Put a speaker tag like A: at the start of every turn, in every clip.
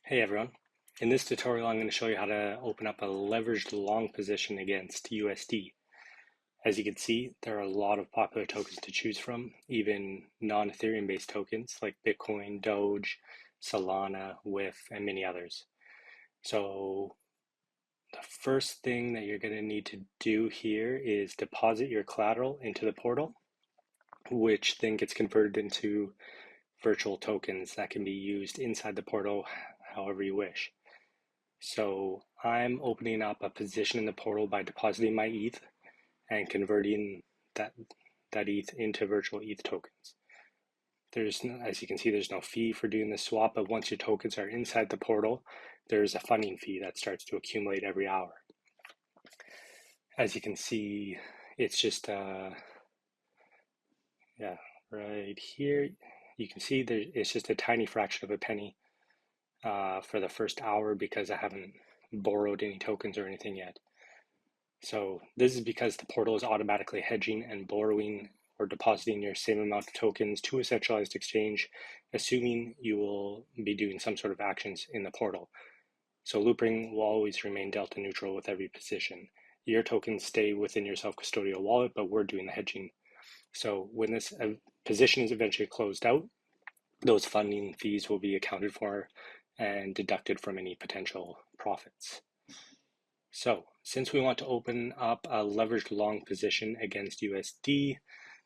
A: Hey everyone. In this tutorial, I'm going to show you how to open up a leveraged long position against USD. As you can see, there are a lot of popular tokens to choose from, even non-Ethereum based tokens like Bitcoin, DOGE, Solana, WIF, and many others. So the first thing that you're going to need to do here is deposit your collateral into the portal, which then gets converted into virtual tokens that can be used inside the portal however you wish. So I'm opening up a position in the portal by depositing my ETH and converting that ETH into virtual ETH tokens. As you can see, there's no fee for doing this swap, but once your tokens are inside the portal, there's a funding fee that starts to accumulate every hour. As you can see, it's just right here. You can see it's just a tiny fraction of a penny for the first hour because I haven't borrowed any tokens or anything yet. So this is because the portal is automatically hedging and borrowing or depositing your same amount of tokens to a centralized exchange, assuming you will be doing some sort of actions in the portal. So Loopring will always remain delta neutral with every position. Your tokens stay within your self-custodial wallet, but we're doing the hedging. So when this position is eventually closed out, those funding fees will be accounted for and deducted from any potential profits. So since we want to open up a leveraged long position against USD,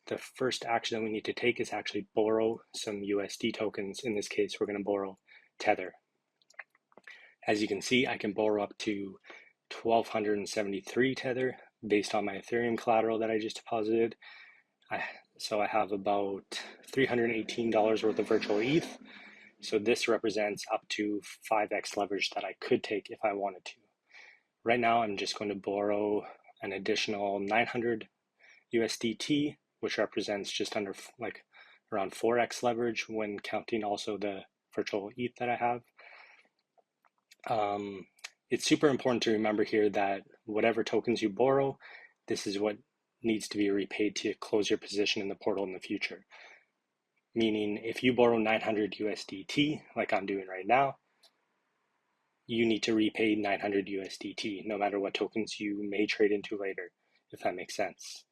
A: the first action that we need to take is actually borrow some USD tokens. In this case, we're going to borrow Tether. As you can see, I can borrow up to 1,273 Tether based on my Ethereum collateral that I just deposited. So I have about $318 worth of virtual ETH. So this represents up to 5x leverage that I could take if I wanted to. Right now, I'm just going to borrow an additional 900 USDT, which represents just under around 4x leverage when counting also the virtual ETH that I have. It's super important to remember here that whatever tokens you borrow, this is what needs to be repaid to close your position in the portal in the future. Meaning if you borrow 900 USDT, like I'm doing right now, you need to repay 900 USDT, no matter what tokens you may trade into later, if that makes sense.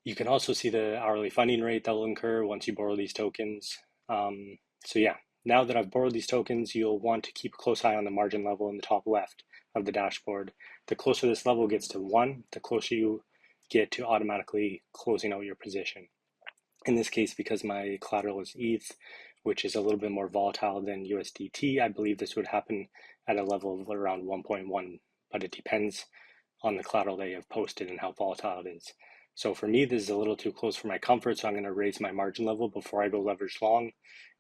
A: You can also see the hourly funding rate that will incur once you borrow these tokens. So yeah, now that I've borrowed these tokens, you'll want to keep a close eye on the margin level in the top left of the dashboard. The closer this level gets to 1, the closer you get to automatically closing out your position. In this case, because my collateral is ETH, which is a little bit more volatile than USDT, I believe this would happen at a level of around 1.1, but it depends on the collateral that you have posted and how volatile it is. So for me, this is a little too close for my comfort, so I'm going to raise my margin level before I go leverage long.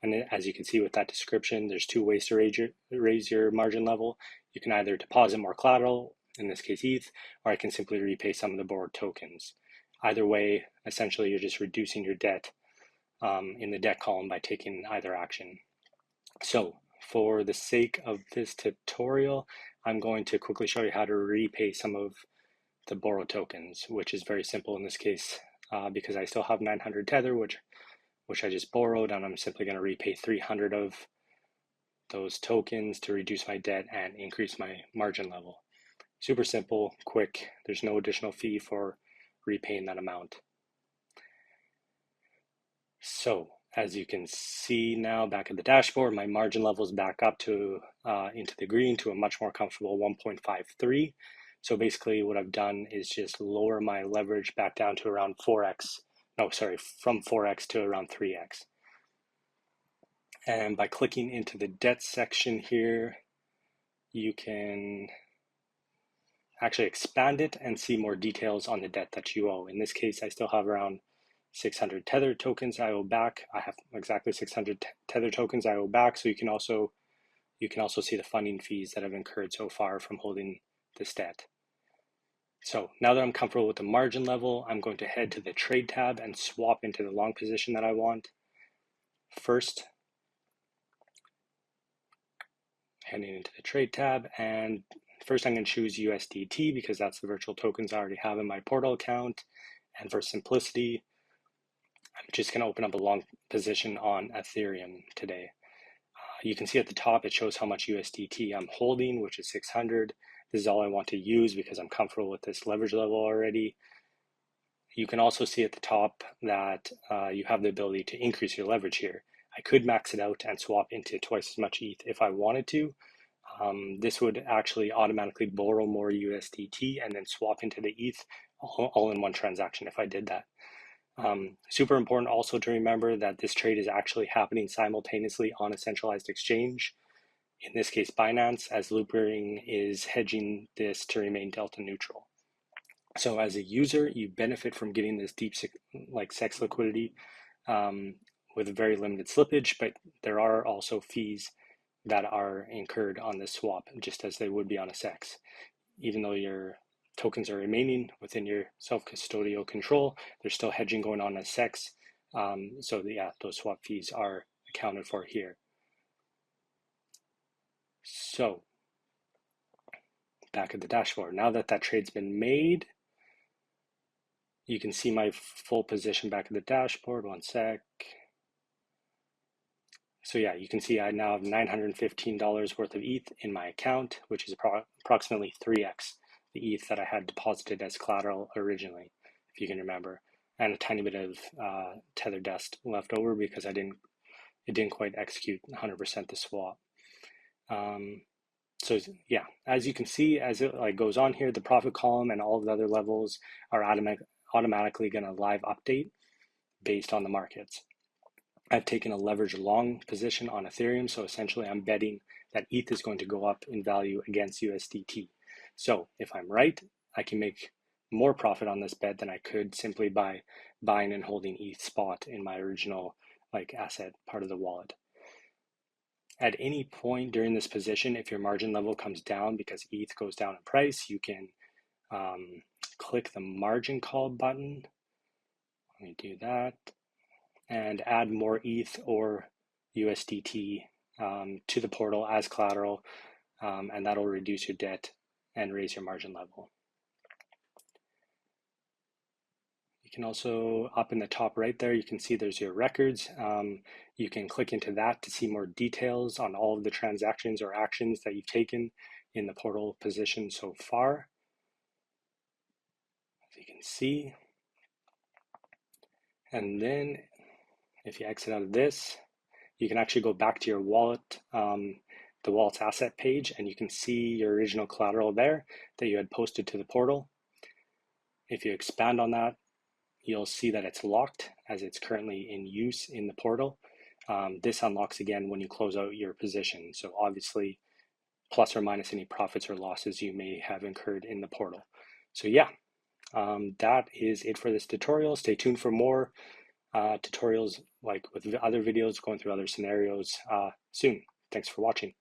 A: And as you can see with that description, there's two ways to raise your margin level. You can either deposit more collateral, in this case ETH, or I can simply repay some of the borrowed tokens. Either way, essentially, you're just reducing your debt in the debt column by taking either action. So for the sake of this tutorial, I'm going to quickly show you how to repay some of the borrowed tokens, which is very simple in this case because I still have 900 Tether, which I just borrowed, and I'm simply going to repay 300 of those tokens to reduce my debt and increase my margin level. Super simple, quick. There's no additional fee for repaying that amount. So as you can see now back at the dashboard, my margin level is back up to into the green to a much more comfortable 1.53. So basically what I've done is just lower my leverage back down to around 4x. No, sorry, from 4x to around 3x. And by clicking into the debt section here, you can actually expand it and see more details on the debt that you owe. In this case, I still have around 600 Tether tokens I owe back. I have exactly 600 Tether tokens I owe back. So you can also see the funding fees that I've incurred so far from holding this debt. So now that I'm comfortable with the margin level, I'm going to head to the trade tab and swap into the long position that I want. First, heading into the trade tab, and first I'm going to choose USDT because that's the virtual tokens I already have in my portal account. And for simplicity, I'm just going to open up a long position on Ethereum today. You can see at the top, it shows how much USDT I'm holding, which is 600. This is all I want to use because I'm comfortable with this leverage level already. You can also see at the top that you have the ability to increase your leverage here. I could max it out and swap into twice as much ETH if I wanted to. This would actually automatically borrow more USDT and then swap into the ETH all in one transaction if I did that. Super important also to remember that this trade is actually happening simultaneously on a centralized exchange, in this case Binance, as Loopring is hedging this to remain delta neutral. So as a user, you benefit from getting this deep SEX liquidity with very limited slippage, but there are also fees that are incurred on this swap, just as they would be on a SEX. Even though your tokens are remaining within your self-custodial control, there's still hedging going on as SEX. So yeah, those swap fees are accounted for here. So back at the dashboard, now that that trade's been made, you can see my full position back at the dashboard. One sec. So yeah, you can see I now have $915 worth of ETH in my account, which is approximately 3x the ETH that I had deposited as collateral originally, if you can remember, and a tiny bit of tether dust left over because it didn't quite execute 100% the swap. So yeah, as you can see, as it goes on here, the profit column and all of the other levels are automatically going to live update based on the markets. I've taken a leverage long position on Ethereum, so essentially I'm betting that ETH is going to go up in value against USDT. So if I'm right, I can make more profit on this bet than I could simply by buying and holding ETH spot in my original asset part of the wallet. At any point during this position, if your margin level comes down because ETH goes down in price, you can click the margin call button. Let me do that and add more ETH or USDT to the portal as collateral, and that'll reduce your debt and raise your margin level. You can also, up in the top right there, you can see there's your records. You can click into that to see more details on all of the transactions or actions that you've taken in the portal position so far, as you can see. And then if you exit out of this, you can actually go back to your wallet, the wallet's asset page, and you can see your original collateral there that you had posted to the portal. If you expand on that, you'll see that it's locked as it's currently in use in the portal. This unlocks again when you close out your position. So obviously, plus or minus any profits or losses you may have incurred in the portal. So yeah, that is it for this tutorial. Stay tuned for more tutorials with other videos going through other scenarios soon. Thanks for watching.